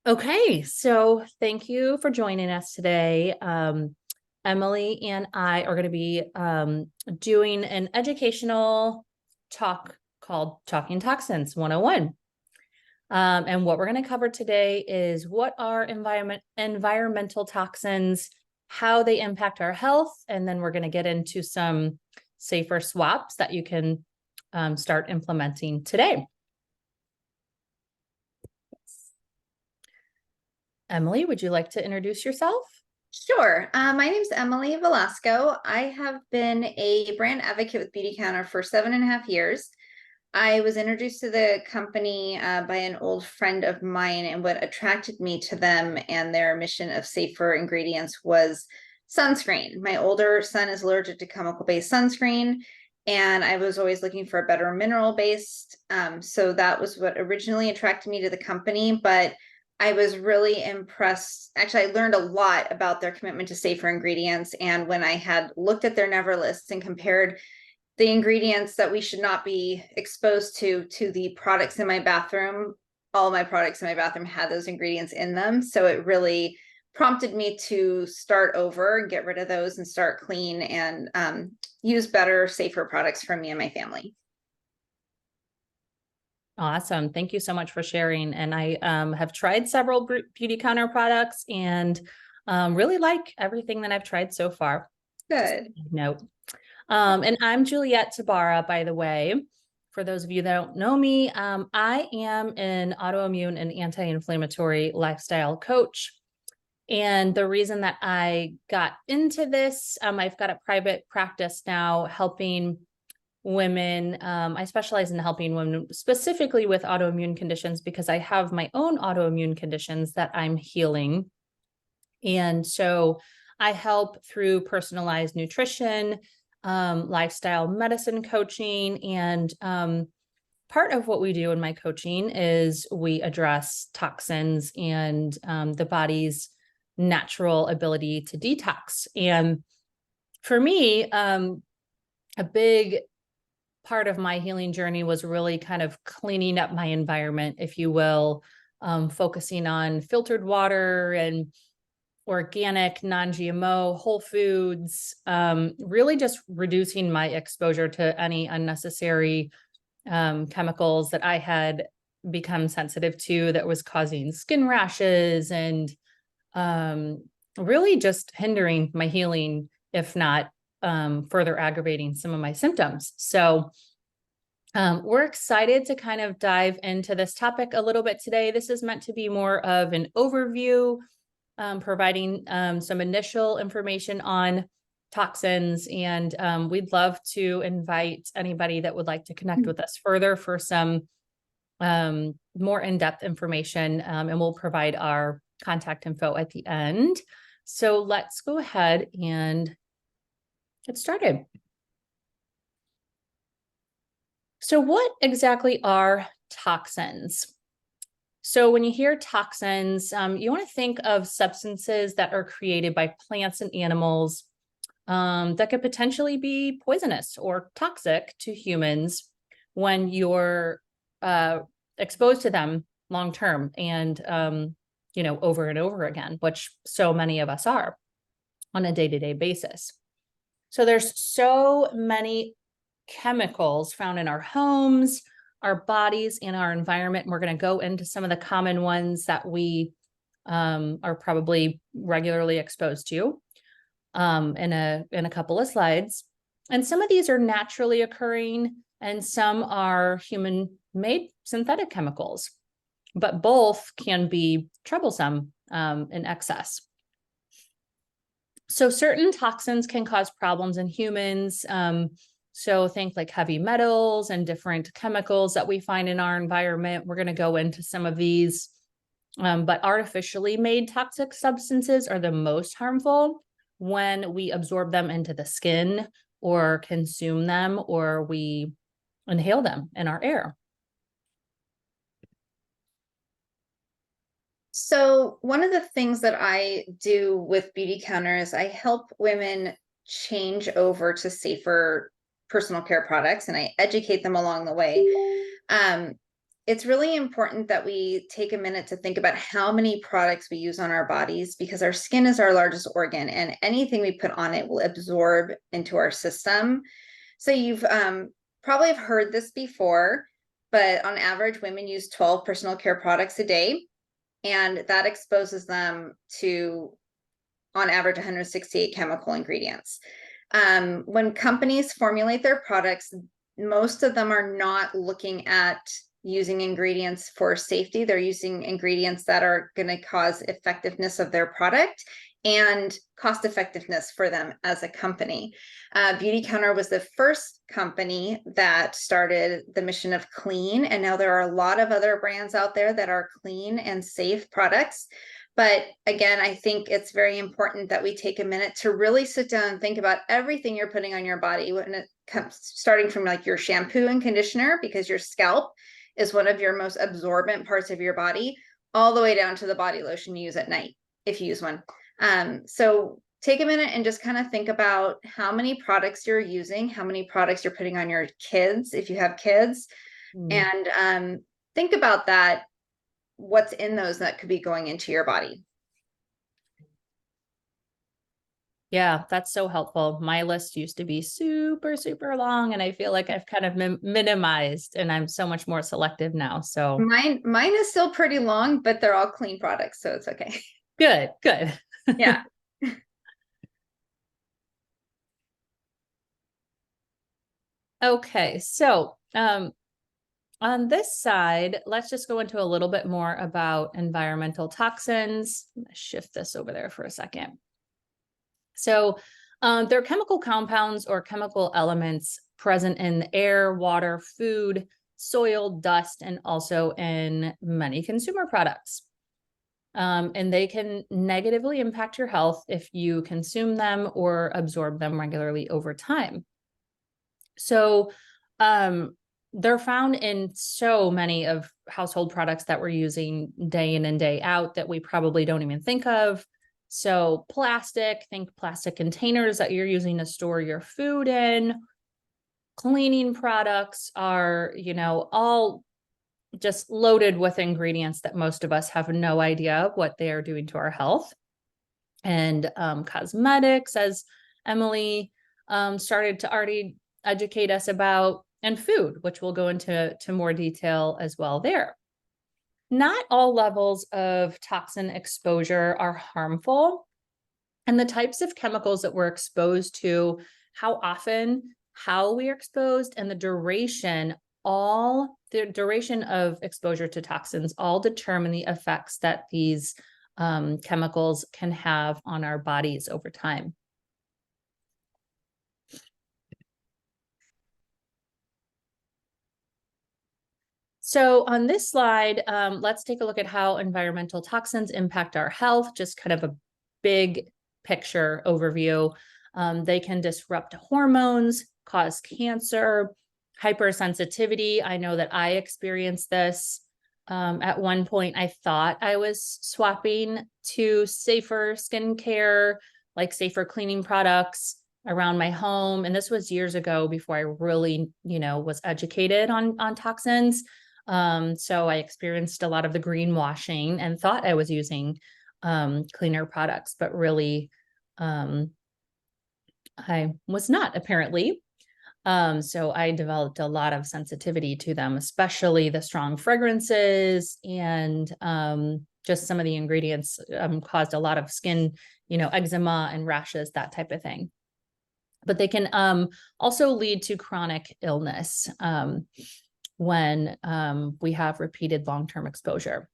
Okay, so thank you for joining us today. Emily and I are going to be doing an educational talk called Talking Toxins 101. And what we're going to cover today is what are environmental toxins, how they impact our health, and then we're going to get into some safer swaps that you can start implementing today. Emily, would you like to introduce yourself? Sure. My name is Emily Velasco. I have been a brand advocate with Beautycounter for 7.5 years. I was introduced to the company by an old friend of mine, and what attracted me to them and their mission of safer ingredients was sunscreen. My older son is allergic to chemical-based sunscreen, and I was always looking for a better mineral-based. So that was what originally attracted me to the company, but I was really impressed. Actually, I learned a lot about their commitment to safer ingredients. And when I had looked at their never lists and compared the ingredients that we should not be exposed to the products in my bathroom, all my products in my bathroom had those ingredients in them. So it really prompted me to start over, get rid of those, and start clean and use better, safer products for me and my family. Awesome. Thank you so much for sharing. And I have tried several Beautycounter products and really like everything that I've tried so far. Good. Note. And I'm Juliette Tabara, by the way. For those of you that don't know me, I am an autoimmune and anti-inflammatory lifestyle coach. And the reason that I got into this, I've got a private practice now helping women. I specialize in helping women specifically with autoimmune conditions because I have my own autoimmune conditions that I'm healing. And so I help through personalized nutrition, lifestyle medicine coaching, and part of what we do in my coaching is we address toxins and the body's natural ability to detox. And for me, a big part of my healing journey was really kind of cleaning up my environment, if you will, focusing on filtered water and organic, non-GMO, whole foods, really just reducing my exposure to any unnecessary chemicals that I had become sensitive to that was causing skin rashes and really just hindering my healing, if not further aggravating some of my symptoms. So we're excited to kind of dive into this topic a little bit today. This is meant to be more of an overview, providing some initial information on toxins. And we'd love to invite anybody that would like to connect with us further for some more in-depth information. And we'll provide our contact info at the end. So let's go ahead and get started. So what exactly are toxins? So when you hear toxins, you want to think of substances that are created by plants and animals that could potentially be poisonous or toxic to humans when you're exposed to them long term and over and over again, which so many of us are on a day-to-day basis. So there's so many chemicals found in our homes, our bodies, and our environment. And we're going to go into some of the common ones that we are probably regularly exposed to in a couple of slides. And some of these are naturally occurring and some are human-made synthetic chemicals, but both can be troublesome in excess. So certain toxins can cause problems in humans. So think like heavy metals and different chemicals that we find in our environment. We're going to go into some of these, but artificially made toxic substances are the most harmful when we absorb them into the skin or consume them or we inhale them in our air. So one of the things that I do with Beautycounter is I help women change over to safer personal care products, and I educate them along the way. it's really important that we take a minute to think about how many products we use on our bodies, because our skin is our largest organ, and anything we put on it will absorb into our system. So you've probably have heard this before, but on average, women use 12 personal care products a day, and that exposes them to, on average, 168 chemical ingredients. When companies formulate their products, most of them are not looking at using ingredients for safety. They're using ingredients that are going to cause effectiveness of their product and cost effectiveness for them as a company. Beauty Counter was the first company that started the mission of clean, and now there are a lot of other brands out there that are clean and safe products. But again, I think it's very important that we take a minute to really sit down and think about everything you're putting on your body, when it comes, starting from like your shampoo and conditioner, because your scalp is one of your most absorbent parts of your body, all the way down to the body lotion you use at night, if you use one. So take a minute and just kind of think about how many products you're using, how many products you're putting on your kids, if you have kids, and think about that, what's in those that could be going into your body. Yeah, that's so helpful. My list used to be super, super long, and I feel like I've kind of minimized, and I'm so much more selective now. So Mine is still pretty long, but they're all clean products, so it's okay. good, good. Yeah. Okay, so on this side, let's just go into a little bit more about environmental toxins. I'm gonna shift this over there for a second. So they're chemical compounds or chemical elements present in the air, water, food, soil, dust, and also in many consumer products. And they can negatively impact your health if you consume them or absorb them regularly over time. So they're found in so many of household products that we're using day in and day out that we probably don't even think of. So plastic, think plastic containers that you're using to store your food in. Cleaning products are, all just loaded with ingredients that most of us have no idea what they are doing to our health. And cosmetics, as Emily started to already educate us about, and food, which we'll go into more detail as well there. Not all levels of toxin exposure are harmful, and the types of chemicals that we're exposed to, how often, how we are exposed, and the duration of exposure to toxins all determine the effects that these chemicals can have on our bodies over time. So on this slide, let's take a look at how environmental toxins impact our health, just kind of a big picture overview. They can disrupt hormones, cause cancer, hypersensitivity. I know that I experienced this. At one point, I thought I was swapping to safer skincare, like safer cleaning products around my home. And this was years ago before I really, was educated on toxins. So I experienced a lot of the greenwashing and thought I was using cleaner products, but really I was not, apparently. So I developed a lot of sensitivity to them, especially the strong fragrances, and just some of the ingredients caused a lot of skin, eczema and rashes, that type of thing. But they can also lead to chronic illness when we have repeated long-term exposure.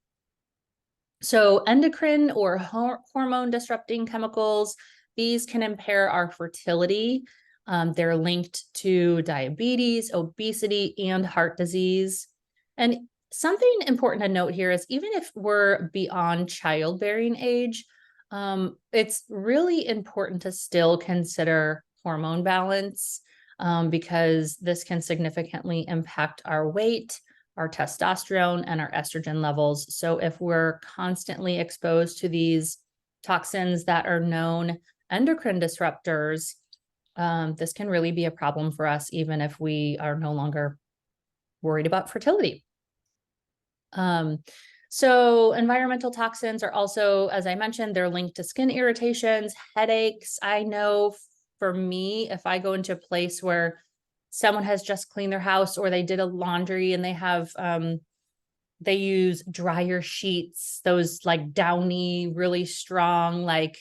So endocrine or hormone disrupting chemicals, these can impair our fertility. They're linked to diabetes, obesity, and heart disease. And something important to note here is even if we're beyond childbearing age, it's really important to still consider hormone balance, because this can significantly impact our weight, our testosterone, and our estrogen levels. So if we're constantly exposed to these toxins that are known endocrine disruptors, this can really be a problem for us, even if we are no longer worried about fertility. Um, so environmental toxins are also, as I mentioned, they're linked to skin irritations, headaches. I know for me, if I go into a place where someone has just cleaned their house or they did a laundry and they have they use dryer sheets, those like downy, really strong, like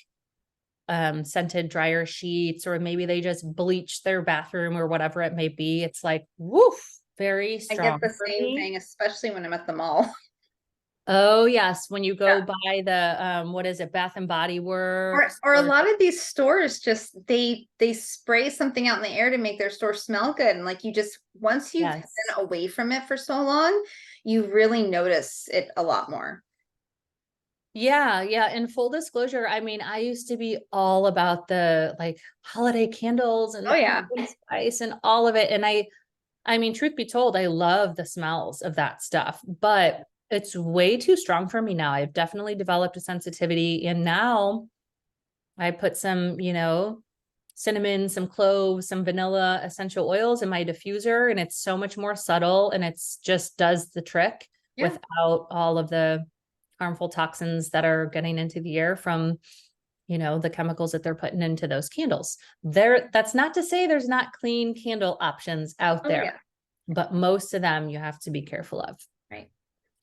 scented dryer sheets, or maybe they just bleach their bathroom or whatever it may be. It's like, woof, very I get strong the for same me. thing, especially when I'm at the mall. Oh yes, when you Yeah. go by the what is it, Bath and Body Works Or a or lot of these stores just they spray something out in the air to make their store smell good. And like you just once you've been yes. away from it for so long, you really notice it a lot more. Yeah, yeah. In full disclosure, I mean, I used to be all about the like holiday candles and Oh the yeah. pumpkin spice and all of it. And I mean, truth be told, I love the smells of that stuff, but it's way too strong for me now. I've definitely developed a sensitivity, and now I put some, cinnamon, some cloves, some vanilla essential oils in my diffuser, and it's so much more subtle and it's just does the trick Yeah. without all of the harmful toxins that are getting into the air from, the chemicals that they're putting into those candles. That's not to say there's not clean candle options out Oh there, yeah. but most of them you have to be careful of. Right.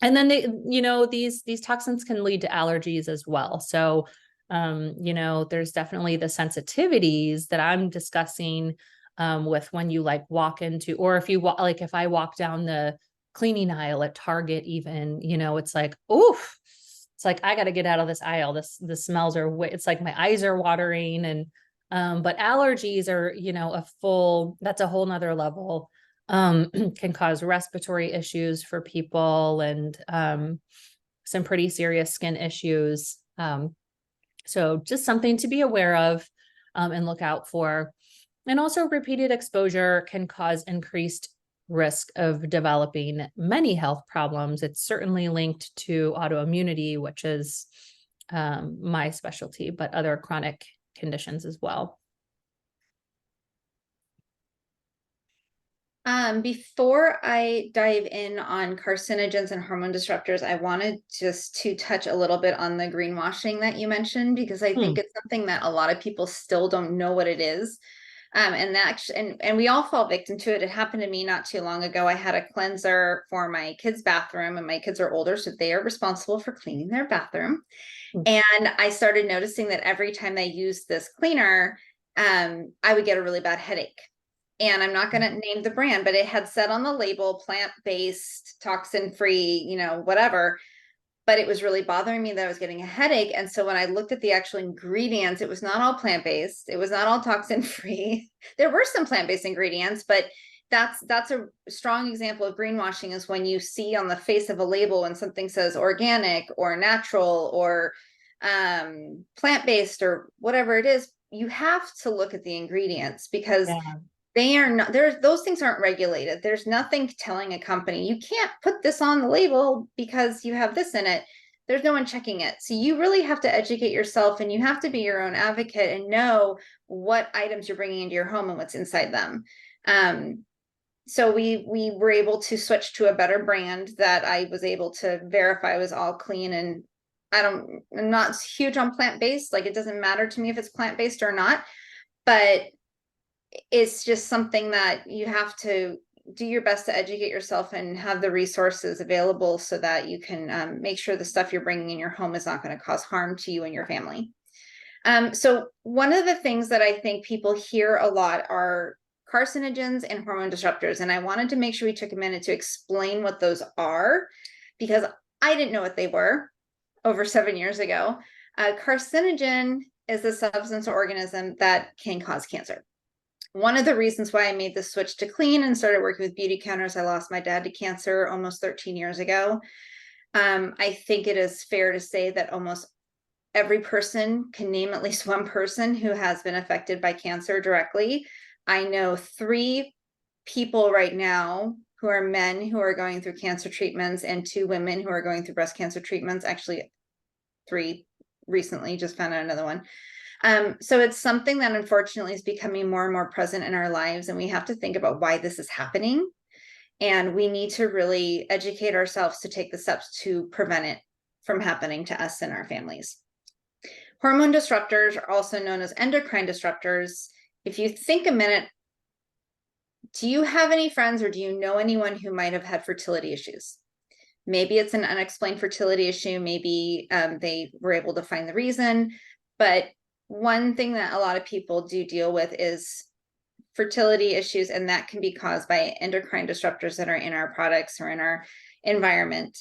And then these toxins can lead to allergies as well. So there's definitely the sensitivities that I'm discussing with when you like walk into, or if you like if I walk down the cleaning aisle at Target, even, it's like, oof, it's like I got to get out of this aisle. The smells are it's like my eyes are watering. And but allergies are, that's a whole nother level. Can cause respiratory issues for people, and some pretty serious skin issues. So just something to be aware of and look out for. And also, repeated exposure can cause increased risk of developing many health problems. It's certainly linked to autoimmunity, which is my specialty, but other chronic conditions as well. Before I dive in on carcinogens and hormone disruptors, I wanted just to touch a little bit on the greenwashing that you mentioned, because I think Hmm. it's something that a lot of people still don't know what it is. And we all fall victim to it. It happened to me not too long ago. I had a cleanser for my kids' bathroom, and my kids are older, so they are responsible for cleaning their bathroom. Hmm. And I started noticing that every time they used this cleaner, I would get a really bad headache. And I'm not going to name the brand, but it had said on the label plant-based, toxin-free, whatever. But it was really bothering me that I was getting a headache. And so when I looked at the actual ingredients, it was not all plant-based. It was not all toxin-free. There were some plant-based ingredients, but that's a strong example of greenwashing, is when you see on the face of a label when something says organic or natural or plant-based or whatever it is, you have to look at the ingredients, because Yeah. they are not, there's those things aren't regulated. There's nothing telling a company you can't put this on the label because you have this in it. There's no one checking it. So you really have to educate yourself, and you have to be your own advocate and know what items you're bringing into your home and what's inside them. So we were able to switch to a better brand that I was able to verify was all clean. And I'm not huge on plant-based. Like, it doesn't matter to me if it's plant-based or not, but it's just something that you have to do your best to educate yourself and have the resources available so that you can make sure the stuff you're bringing in your home is not going to cause harm to you and your family. So one of the things that I think people hear a lot are carcinogens and hormone disruptors. And I wanted to make sure we took a minute to explain what those are, because I didn't know what they were over 7 years ago. Carcinogen is a substance or organism that can cause cancer. One of the reasons why I made the switch to clean and started working with beauty counters, I lost my dad to cancer almost 13 years ago. I think it is fair to say that almost every person can name at least one person who has been affected by cancer directly. I know 3 people right now who are men who are going through cancer treatments, and 2 women who are going through breast cancer treatments. Actually, 3 recently, just found out another one. So it's something that unfortunately is becoming more and more present in our lives, and we have to think about why this is happening. And we need to really educate ourselves to take the steps to prevent it from happening to us and our families. Hormone disruptors are also known as endocrine disruptors. If you think a minute, do you have any friends or do you know anyone who might have had fertility issues? Maybe it's an unexplained fertility issue. Maybe they were able to find the reason. But one thing that a lot of people do deal with is fertility issues, and that can be caused by endocrine disruptors that are in our products or in our environment.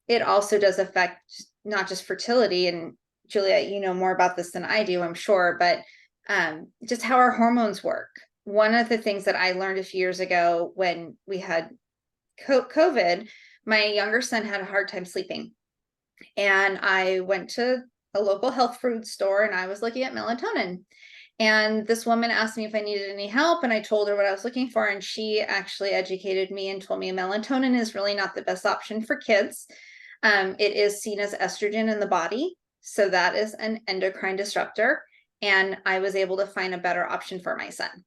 It also does affect not just fertility, and Julia, you know more about this than I do, I'm sure, but just how our hormones work. One of the things that I learned a few years ago when we had COVID, my younger son had a hard time sleeping. And I went to a local health food store and I was looking at melatonin. And this woman asked me if I needed any help, and I told her what I was looking for. And she actually educated me and told me melatonin is really not the best option for kids. It is seen as estrogen in the body. So that is an endocrine disruptor. And I was able to find a better option for my son.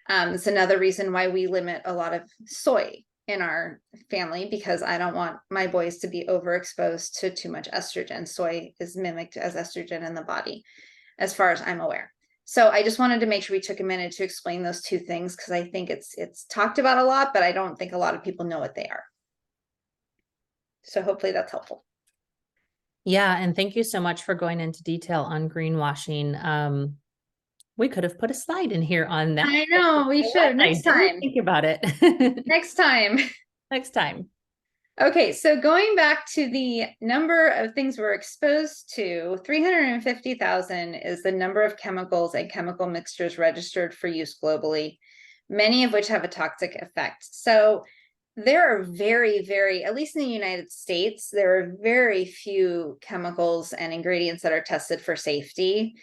It's another reason why we limit a lot of soy in our family, because I don't want my boys to be overexposed to too much estrogen. Soy is mimicked as estrogen in the body, as far as I'm aware. So I just wanted to make sure we took a minute to explain those two things, because I think it's talked about a lot, but I don't think a lot of people know what they are. So hopefully that's helpful. Yeah, and thank you so much for going into detail on greenwashing. We could have put a slide in here on that. I know, we should next time. Think about it. Next time. Next time. Okay, so going back to the number of things we're exposed to, 350,000 is the number of chemicals and chemical mixtures registered for use globally, many of which have a toxic effect. So there are at least in the United States, there are very few chemicals and ingredients that are tested for safety.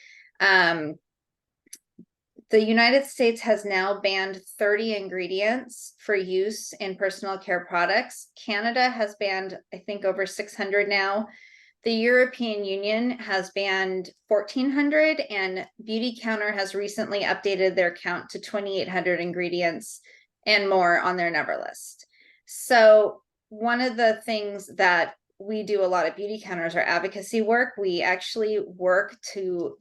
The United States has now banned 30 ingredients for use in personal care products. Canada has banned, I think, over 600 now. The European Union has banned 1,400, and Beauty Counter has recently updated their count to 2,800 ingredients and more on their Never list. So one of the things that we do a lot of Beauty Counters, our advocacy work, we actually work to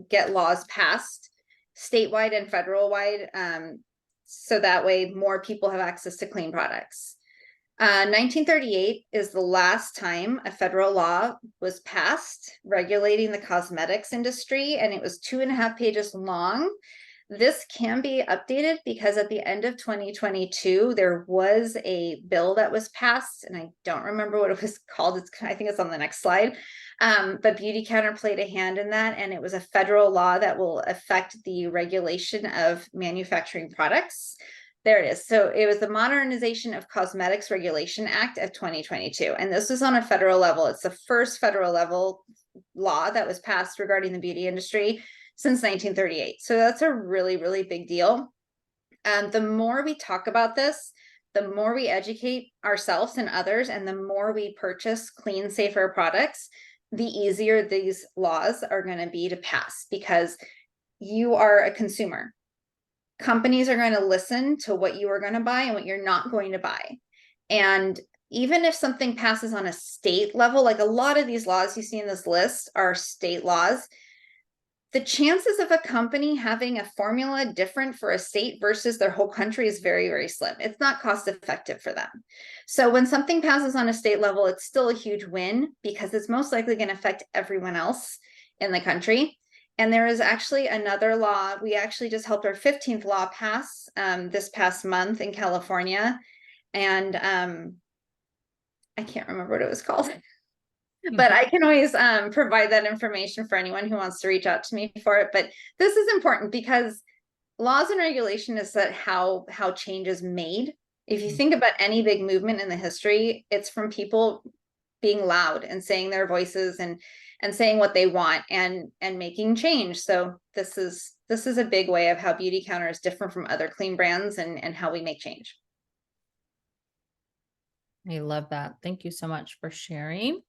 get laws passed statewide and federal wide, so that way more people have access to clean products. 1938 is the last time a federal law was passed regulating the cosmetics industry, and it was 2.5 pages long. This can be updated because at the end of 2022, there was a bill that was passed, and I don't remember what it was called. I think it's on the next slide. But Beauty Counter played a hand in that, and it was a federal law that will affect the regulation of manufacturing products. There it is. So it was the Modernization of Cosmetics Regulation Act of 2022. And this was on a federal level. It's the first federal level law that was passed regarding the beauty industry since 1938. So that's a really, really big deal. The more we talk about this, the more we educate ourselves and others, and the more we purchase clean, safer products, the easier these laws are going to be to pass, because you are a consumer. Companies are going to listen to what you are going to buy and what you're not going to buy. And even if something passes on a state level, like a lot of these laws you see in this list are state laws, the chances of a company having a formula different for a state versus their whole country is very, very slim. It's not cost effective for them. So when something passes on a state level, it's still a huge win, because it's most likely going to affect everyone else in the country. And there is actually another law. We actually just helped our 15th law pass this past month in California. And I can't remember what it was called. But I can always provide that information for anyone who wants to reach out to me for it. But this is important, because laws and regulation is that how change is made. If you think about any big movement in the history, it's from people being loud and saying their voices and saying what they want and making change. So this is a big way of how Beauty Counter is different from other clean brands and how we make change. I love that. Thank you so much for sharing.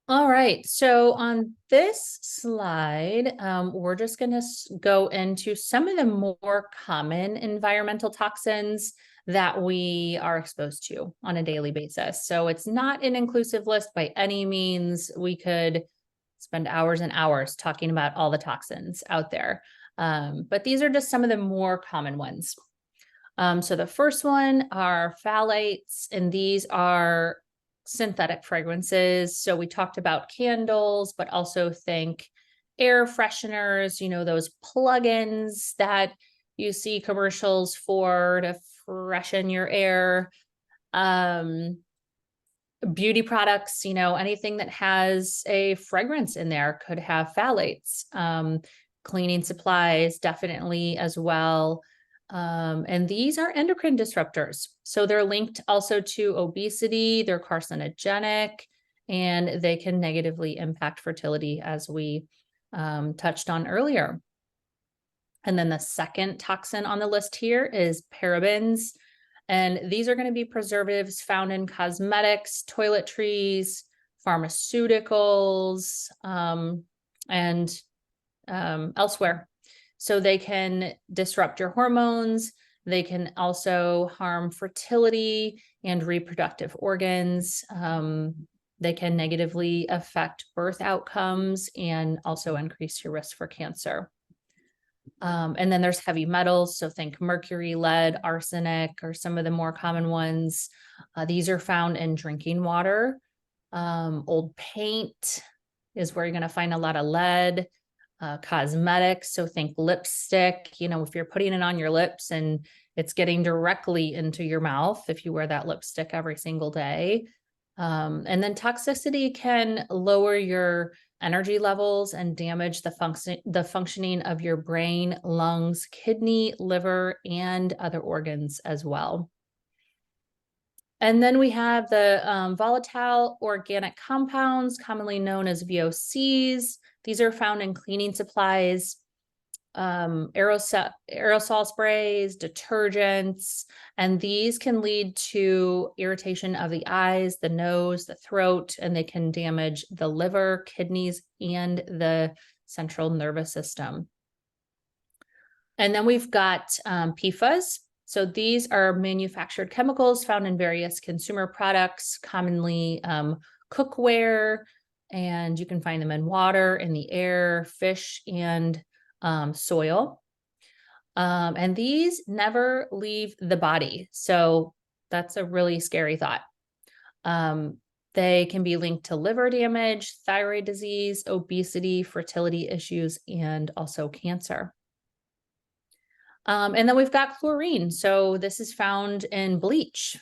All right, so on this slide, we're just going to go into some of the more common environmental toxins that we are exposed to on a daily basis. So it's not an inclusive list by any means. We could spend hours and hours talking about all the toxins out there. But these are just some of the more common ones. So the first one are phthalates, and these are synthetic fragrances. So we talked about candles, but also think air fresheners, those plugins that you see commercials for to freshen your air. Beauty products, anything that has a fragrance in there could have phthalates. Cleaning supplies, definitely as well. And these are endocrine disruptors. So they're linked also to obesity, they're carcinogenic, and they can negatively impact fertility, as we touched on earlier. And then the second toxin on the list here is parabens. And these are going to be preservatives found in cosmetics, toiletries, pharmaceuticals, and elsewhere. So they can disrupt your hormones. They can also harm fertility and reproductive organs. They can negatively affect birth outcomes and also increase your risk for cancer. And then there's heavy metals. So think mercury, lead, arsenic are some of the more common ones. These are found in drinking water. Old paint is where you're going to find a lot of lead. Cosmetics. So think lipstick, if you're putting it on your lips and it's getting directly into your mouth, if you wear that lipstick every single day. And then toxicity can lower your energy levels and damage the functioning of your brain, lungs, kidney, liver, and other organs as well. And then we have the volatile organic compounds, commonly known as VOCs. These are found in cleaning supplies, aerosol sprays, detergents, and these can lead to irritation of the eyes, the nose, the throat, and they can damage the liver, kidneys, and the central nervous system. And then we've got PFAS. So these are manufactured chemicals found in various consumer products, commonly cookware, and you can find them in water, in the air, fish, and soil. And these never leave the body. So that's a really scary thought. They can be linked to liver damage, thyroid disease, obesity, fertility issues, and also cancer. And then we've got chlorine. So this is found in bleach,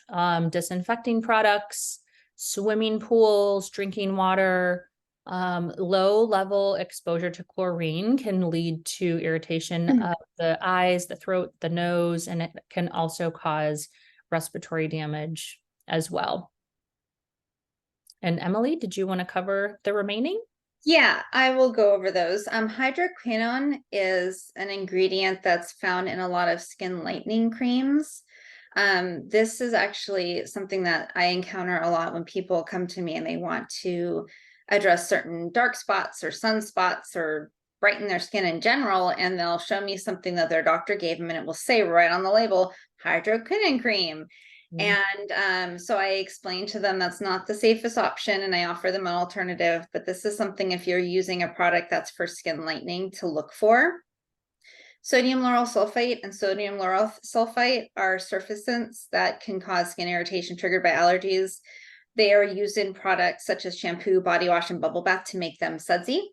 disinfecting products, swimming pools, drinking water. Low level exposure to chlorine can lead to irritation of the eyes, the throat, the nose, and it can also cause respiratory damage as well. And Emily, did you want to cover the remaining? Yeah, I will go over those. Hydroquinone is an ingredient that's found in a lot of skin lightening creams. This is actually something that I encounter a lot when people come to me and they want to address certain dark spots or sunspots or brighten their skin in general, and they'll show me something that their doctor gave them and it will say right on the label, hydroquinone cream. And so I explained to them that's not the safest option, and I offer them an alternative, but this is something, if you're using a product that's for skin lightening, to look for. Sodium lauryl sulfate and sodium lauryl sulfite are surfactants that can cause skin irritation triggered by allergies. They are used in products such as shampoo, body wash, and bubble bath to make them sudsy.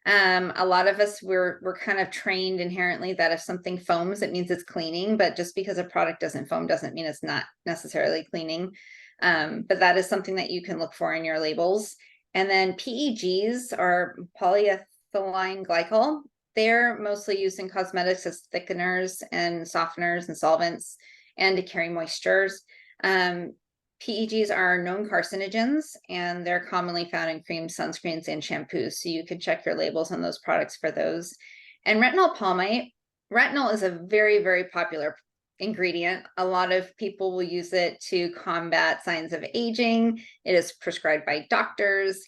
A lot of us, we're kind of trained inherently that if something foams, it means it's cleaning, but just because a product doesn't foam doesn't mean it's not necessarily cleaning. But that is something that you can look for in your labels. And then PEGs are polyethylene glycol. They're mostly used in cosmetics as thickeners and softeners and solvents and to carry moistures. PEGs are known carcinogens, and they're commonly found in creams, sunscreens, and shampoos. So you can check your labels on those products for those. And retinol palmite. Retinol is a very, very popular ingredient. A lot of people will use it to combat signs of aging. It is prescribed by doctors.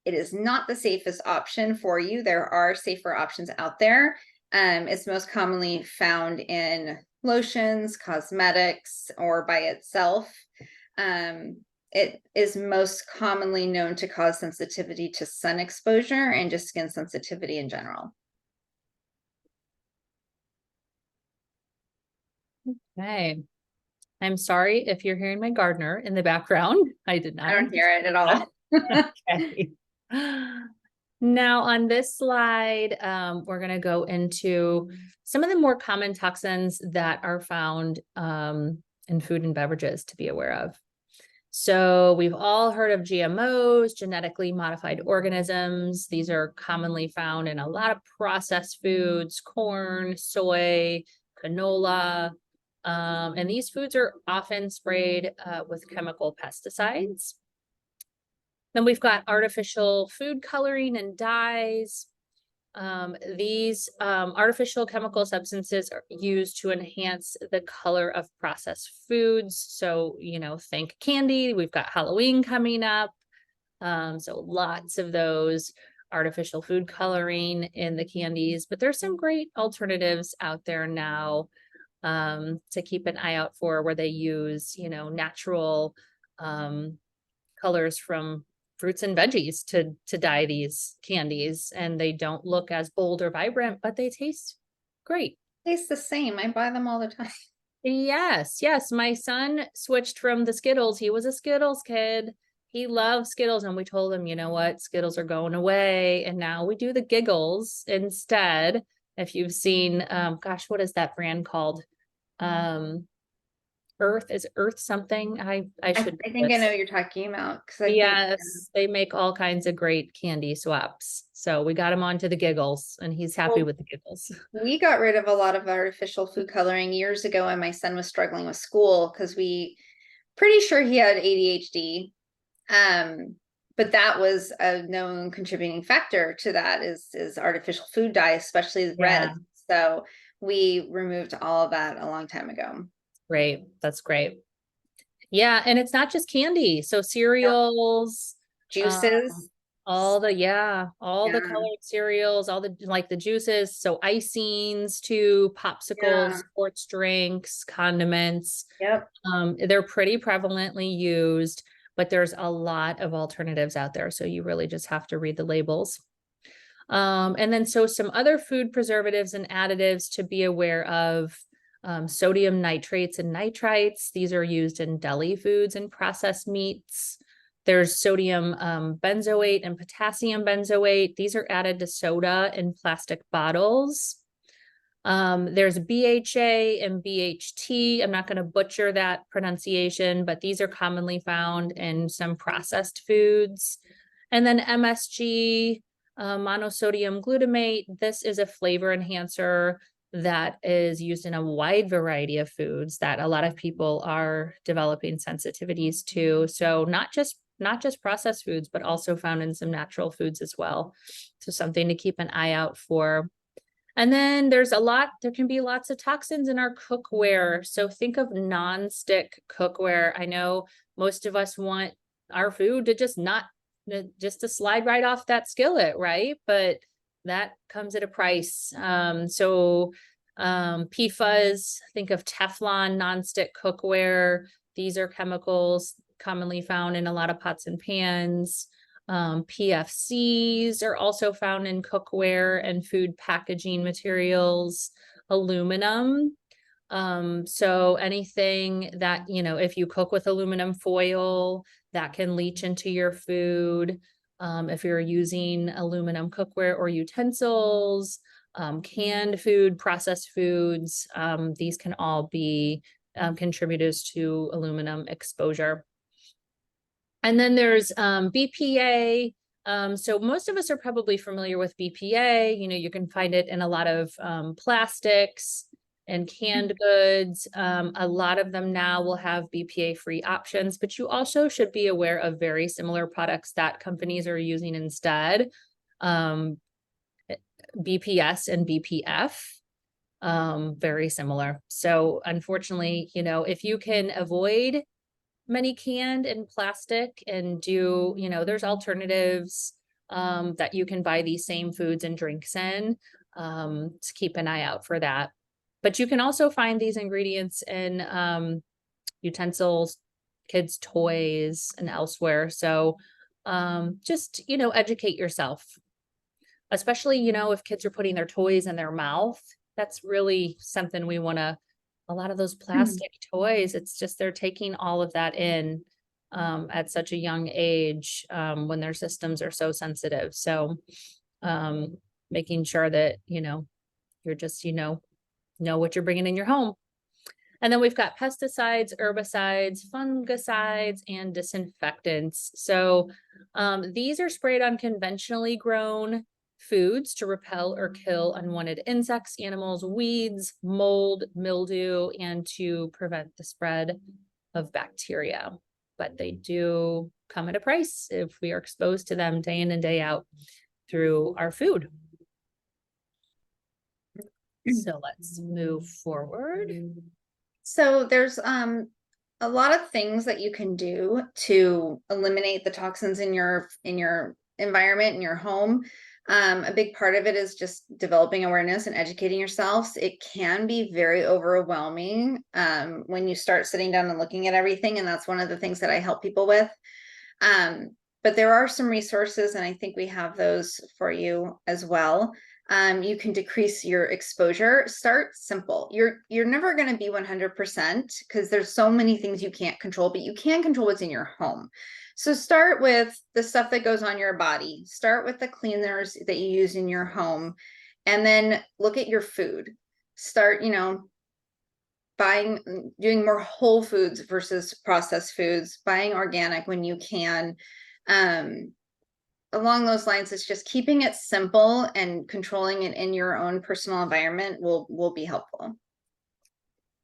It is not the safest option for you. There are safer options out there. It's most commonly found in lotions, cosmetics, or by itself. It is most commonly known to cause sensitivity to sun exposure and just skin sensitivity in general. Okay. I'm sorry if you're hearing my gardener in the background. I did not I don't hear it at all. Okay. Now on this slide, we're going to go into some of the more common toxins that are found in food and beverages to be aware of. So we've all heard of GMOs, genetically modified organisms. These are commonly found in a lot of processed foods, corn, soy, canola. And these foods are often sprayed with chemical pesticides. Then we've got artificial food coloring and dyes. These artificial chemical substances are used to enhance the color of processed foods. So, think candy. We've got Halloween coming up. So lots of those artificial food coloring in the candies, but there's some great alternatives out there now to keep an eye out for, where they use, natural colors from fruits and veggies to dye these candies, and they don't look as bold or vibrant, but they taste great. Tastes the same. I buy them all the time. Yes, my son switched from the Skittles. He was a Skittles kid. He loves Skittles, and we told him, you know what, Skittles are going away, and now we do the Giggles instead. If you've seen, gosh, what is that brand called? Earth something. I should I think I know what you're talking about, because I think Yes, they make all kinds of great candy swaps. So we got him onto the Giggles, and he's happy with the Giggles. we got rid of a lot of artificial food coloring years ago when my son was struggling with school, because we pretty sure he had ADHD. But that was a known contributing factor to that is artificial food dye, especially the Yeah. red. So we removed all of that a long time ago. Great. That's great. Yeah, and it's not just candy. So cereals, Juices. all the Yeah. colored cereals, all the juices, so icings to popsicles, Yeah. sports drinks, condiments. Yep. They're pretty prevalently used, but there's a lot of alternatives out there. So you really just have to read the labels. And then so some other food preservatives and additives to be aware of. Sodium nitrates and nitrites. These are used in deli foods and processed meats. There's sodium benzoate and potassium benzoate. These are added to soda in plastic bottles. There's BHA and BHT. I'm not going to butcher that pronunciation, but these are commonly found in some processed foods. And then MSG, monosodium glutamate. This is a flavor enhancer that is used in a wide variety of foods that a lot of people are developing sensitivities to. So not just processed foods, but also found in some natural foods as well. So something to keep an eye out for. And then there can be lots of toxins in our cookware. So think of non-stick cookware. I know most of us want our food to just to slide right off that skillet, right? But that comes at a price. PFAS, think of Teflon, nonstick cookware. These are chemicals commonly found in a lot of pots and pans. PFCs are also found in cookware and food packaging materials. Aluminum. So anything that, if you cook with aluminum foil, that can leach into your food. If you're using aluminum cookware or utensils, canned food, processed foods, these can all be contributors to aluminum exposure. And then there's BPA. So most of us are probably familiar with BPA. You can find it in a lot of plastics and canned goods. A lot of them now will have BPA-free options, but you also should be aware of very similar products that companies are using instead. BPS and BPF, very similar. So unfortunately, if you can avoid many canned and plastic and do, there's alternatives that you can buy these same foods and drinks in. To keep an eye out for that. But you can also find these ingredients in utensils, kids' toys, and elsewhere. So just, educate yourself, especially, if kids are putting their toys in their mouth. That's really something we want to, a lot of those plastic toys, it's just they're taking all of that in at such a young age when their systems are so sensitive. So making sure that, you're just, know what you're bringing in your home. And then we've got pesticides, herbicides, fungicides, and disinfectants. So these are sprayed on conventionally grown foods to repel or kill unwanted insects, animals, weeds, mold, mildew, and to prevent the spread of bacteria. But they do come at a price if we are exposed to them day in and day out through our food. So let's move forward. So there's a lot of things that you can do to eliminate the toxins in your environment, in your home. A big part of it is just developing awareness and educating yourselves. It can be very overwhelming when you start sitting down and looking at everything, and that's one of the things that I help people with. But there are some resources, and I think we have those for you as well. You can decrease your exposure. Start simple. You're never going to be 100% because there's so many things you can't control, but you can control what's in your home. So start with the stuff that goes on your body. Start with the cleaners that you use in your home, and then look at your food. Start, doing more whole foods versus processed foods, buying organic when you can. Along those lines, it's just keeping it simple and controlling it in your own personal environment will be helpful.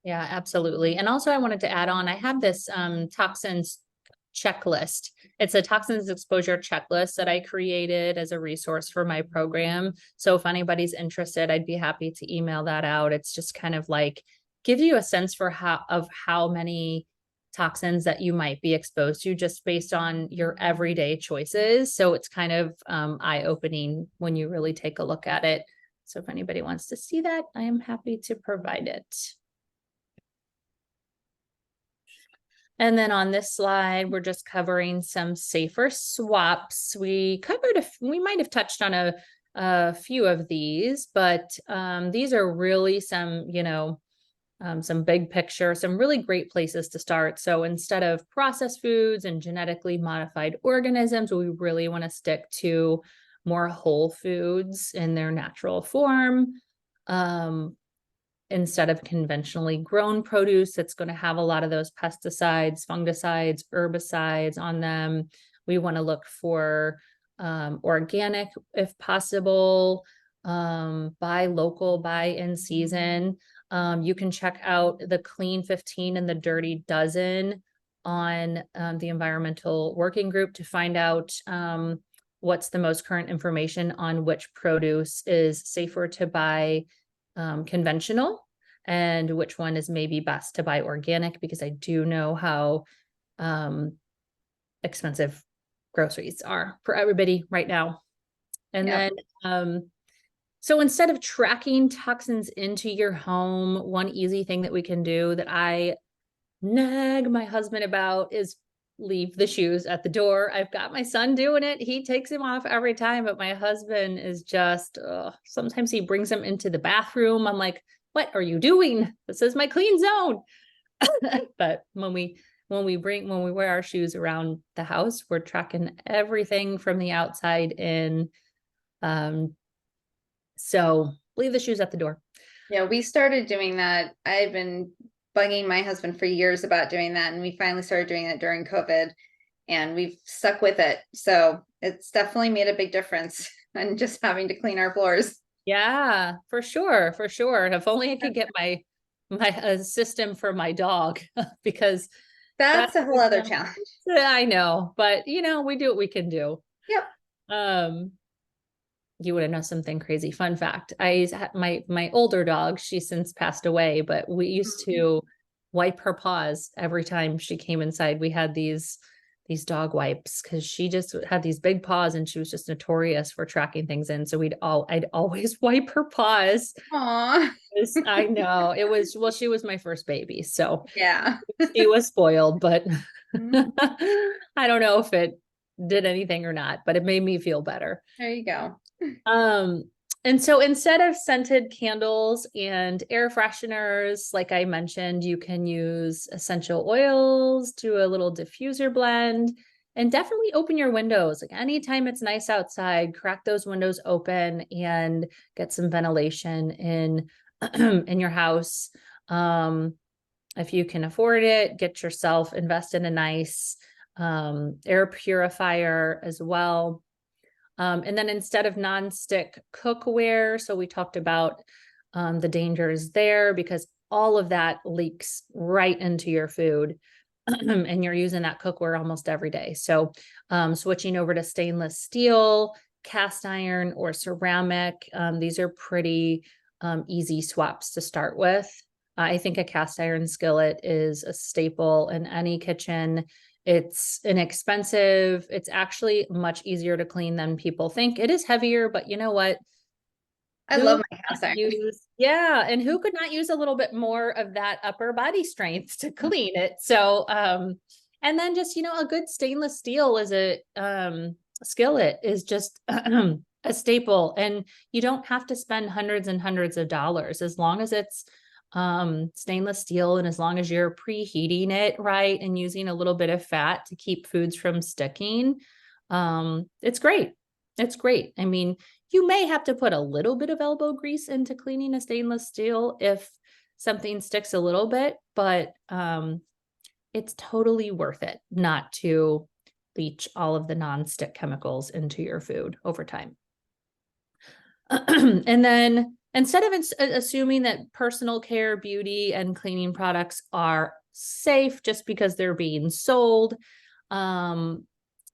Yeah, absolutely. And also I wanted to add on, I have this toxins checklist. It's a toxins exposure checklist that I created as a resource for my program. So if anybody's interested, I'd be happy to email that out. It's just kind of like gives you a sense for how many toxins that you might be exposed to just based on your everyday choices. So it's kind of eye-opening when you really take a look at it. So if anybody wants to see that, I am happy to provide it. And then on this slide, we're just covering some safer swaps. We might have touched on a few of these, but these are really some big picture, some really great places to start. So instead of processed foods and genetically modified organisms, we really want to stick to more whole foods in their natural form. Instead of conventionally grown produce, it's going to have a lot of those pesticides, fungicides, herbicides on them. We want to look for organic if possible, buy local, buy in season. You can check out the Clean 15 and the Dirty Dozen on the Environmental Working Group to find out what's the most current information on which produce is safer to buy conventional and which one is maybe best to buy organic, because I do know how expensive groceries are for everybody right now. And then so instead of tracking toxins into your home, one easy thing that we can do that I nag my husband about is leave the shoes at the door. I've got my son doing it. He takes them off every time, but my husband is just, sometimes he brings them into the bathroom. I'm like, what are you doing? This is my clean zone. But when we wear our shoes around the house, we're tracking everything from the outside in. So leave the shoes at the door. Yeah, we started doing that. I've been bugging my husband for years about doing that, and we finally started doing it during COVID, and we've stuck with it. So it's definitely made a big difference on just having to clean our floors. Yeah, for sure, for sure. And if only I could get my system for my dog, because that's a whole other challenge. I know, but we do what we can do. Yep. You want to know something crazy? Fun fact. My older dog, she's since passed away, but we used to wipe her paws every time she came inside. We had these these dog wipes because she just had these big paws and she was just notorious for tracking things in. So I'd always wipe her paws. Aw. I know it was, well, she was my first baby, so Yeah. she was spoiled, but Mhm. I don't know if it did anything or not, but it made me feel better. There you go. Um, and so instead of scented candles and air fresheners, like I mentioned, you can use essential oils, do a little diffuser blend, and definitely open your windows. Like anytime it's nice outside, crack those windows open and get some ventilation in in your house. If you can afford it, get yourself invest in a nice air purifier as well. And then instead of nonstick cookware, so we talked about the dangers there because all of that leaks right into your food and you're using that cookware almost every day. So switching over to stainless steel, cast iron, or ceramic, these are pretty easy swaps to start with. I think a cast iron skillet is a staple in any kitchen. It's inexpensive. It's actually much easier to clean than people think. It is heavier, but you know what? I Who love could my not cast iron. use, yeah, and who could not use a little bit more of that upper body strength to clean it? So, and then just, a good stainless steel is skillet is just a staple, and you don't have to spend hundreds and hundreds of dollars as long as it's stainless steel and as long as you're preheating it right and using a little bit of fat to keep foods from sticking. It's great. It's great. I mean, you may have to put a little bit of elbow grease into cleaning a stainless steel if something sticks a little bit, but it's totally worth it not to leach all of the non-stick chemicals into your food over time. And then instead of assuming that personal care, beauty, and cleaning products are safe just because they're being sold,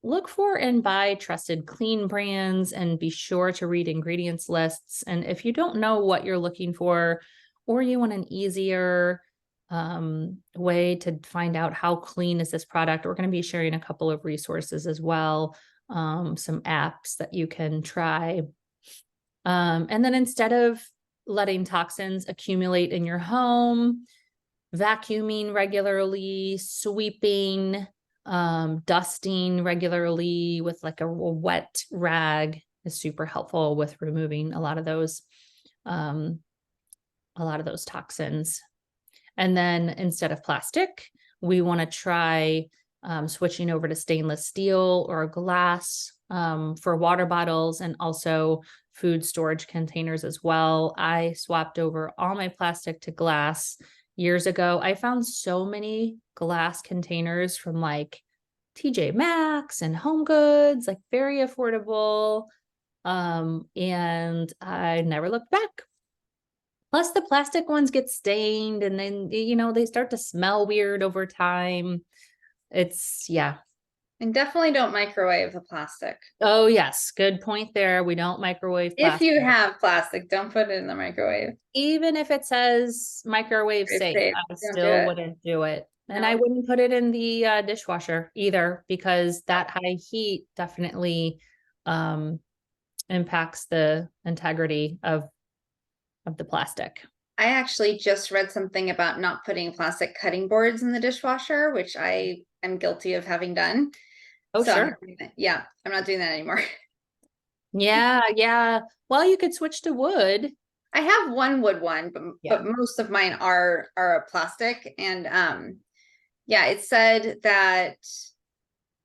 look for and buy trusted clean brands and be sure to read ingredients lists. And if you don't know what you're looking for, or you want an easier way to find out how clean is this product, we're going to be sharing a couple of resources as well, some apps that you can try. And then instead of letting toxins accumulate in your home, vacuuming regularly, sweeping, dusting regularly with like a wet rag is super helpful with removing a lot of those toxins. And then instead of plastic, we want to try switching over to stainless steel or glass for water bottles and also food storage containers as well. I swapped over all my plastic to glass years ago. I found so many glass containers from like TJ Maxx and Home Goods, like very affordable. And I never looked back. Plus the plastic ones get stained and then, they start to smell weird over time. Yeah. And definitely don't microwave the plastic. Oh, yes. Good point there. We don't microwave If plastic. you have plastic, don't put it in the microwave. Even if it says microwave safe, Safe. I Don't do still it. wouldn't do it. And I No. wouldn't put it in the dishwasher either because that high heat definitely impacts the integrity of the plastic. I actually just read something about not putting plastic cutting boards in the dishwasher, which I am guilty of having done. Oh, So sure. I'm not doing that anymore. Yeah, yeah. Well, you could switch to wood. I have one wood one, Yeah. but most of mine are a plastic. And yeah, it said that,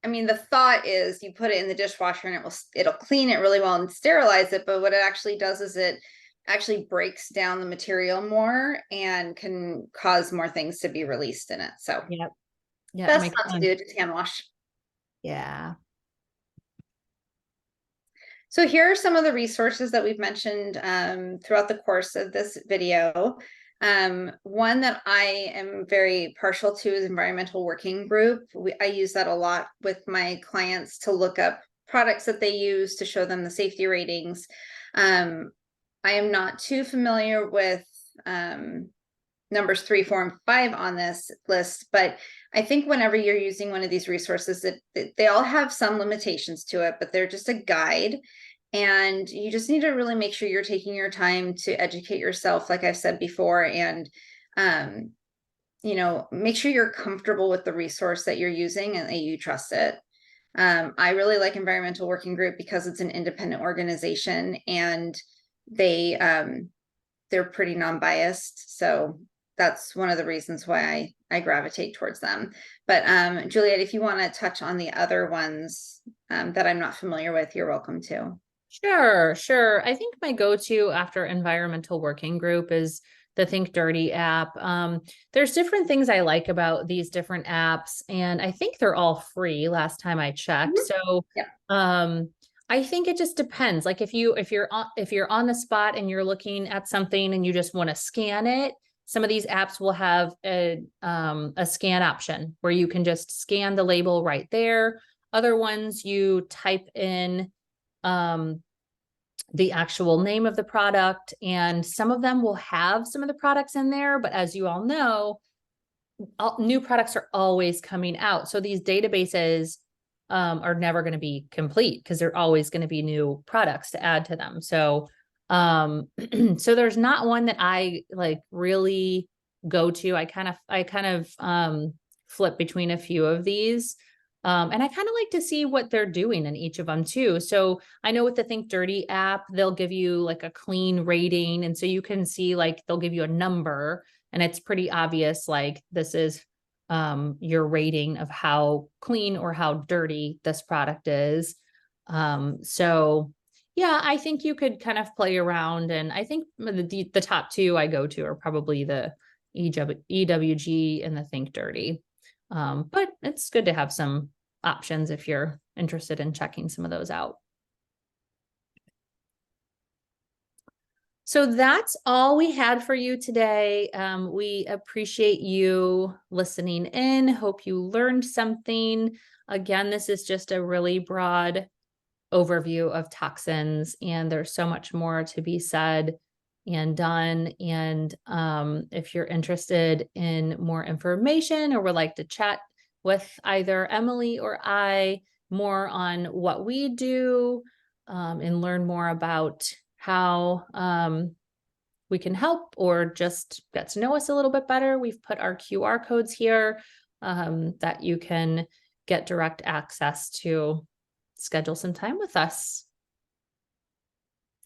I mean, the thought is you put it in the dishwasher and it'll clean it really well and sterilize it, but what it actually does is it actually breaks down the material more and can cause more things to be released in it. So Yep. Yeah, it best makes not to sense. do it to hand wash. Yeah. So here are some of the resources that we've mentioned throughout the course of this video. One that I am very partial to is Environmental Working Group. I use that a lot with my clients to look up products that they use to show them the safety ratings. I am not too familiar with numbers 3, 4, and 5 on this list, but I think whenever you're using one of these resources, that they all have some limitations to it, but they're just a guide. And you just need to really make sure you're taking your time to educate yourself, like I've said before, and make sure you're comfortable with the resource that you're using and that you trust it. I really like Environmental Working Group because it's an independent organization, and they're pretty non-biased. So that's one of the reasons why I gravitate towards them. But Juliet, if you want to touch on the other ones that I'm not familiar with, you're welcome to. Sure. I think my go-to after Environmental Working Group is the Think Dirty app. There's different things I like about these different apps, and I think they're all free last time I checked. So I think it just depends. Like if you're on the spot and you're looking at something and you just want to scan it, some of these apps will have a scan option where you can just scan the label right there. Other ones you type in the actual name of the product, and some of them will have some of the products in there, but as you all know, new products are always coming out. So these databases are never going to be complete because there are always going to be new products to add to them. So so there's not one that I like really go to. I kind of flip between a few of these. And I kind of like to see what they're doing in each of them too. So I know with the Think Dirty app, they'll give you like a clean rating. And so you can see like they'll give you a number, and it's pretty obvious like this is your rating of how clean or how dirty this product is. So yeah, I think you could kind of play around, and I think the top two I go to are probably the EWG and the Think Dirty. But it's good to have some options if you're interested in checking some of those out. So that's all we had for you today. We appreciate you listening in. Hope you learned something. Again, this is just a really broad overview of toxins, and there's so much more to be said and done. And if you're interested in more information or would like to chat with either Emily or I more on what we do and learn more about how we can help or just get to know us a little bit better, we've put our QR codes here that you can get direct access to schedule some time with us.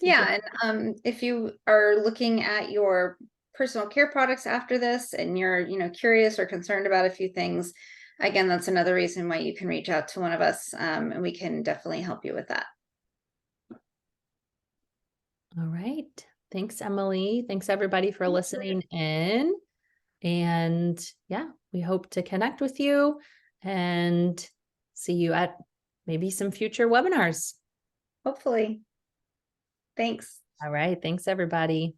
Yeah, and if you are looking at your personal care products after this and you're, curious or concerned about a few things, again, that's another reason why you can reach out to one of us, and we can definitely help you with that. All right. Thanks, Emily. Thanks, everybody, for listening in. And yeah, we hope to connect with you and see you at maybe some future webinars. Hopefully. Thanks. All right. Thanks, everybody.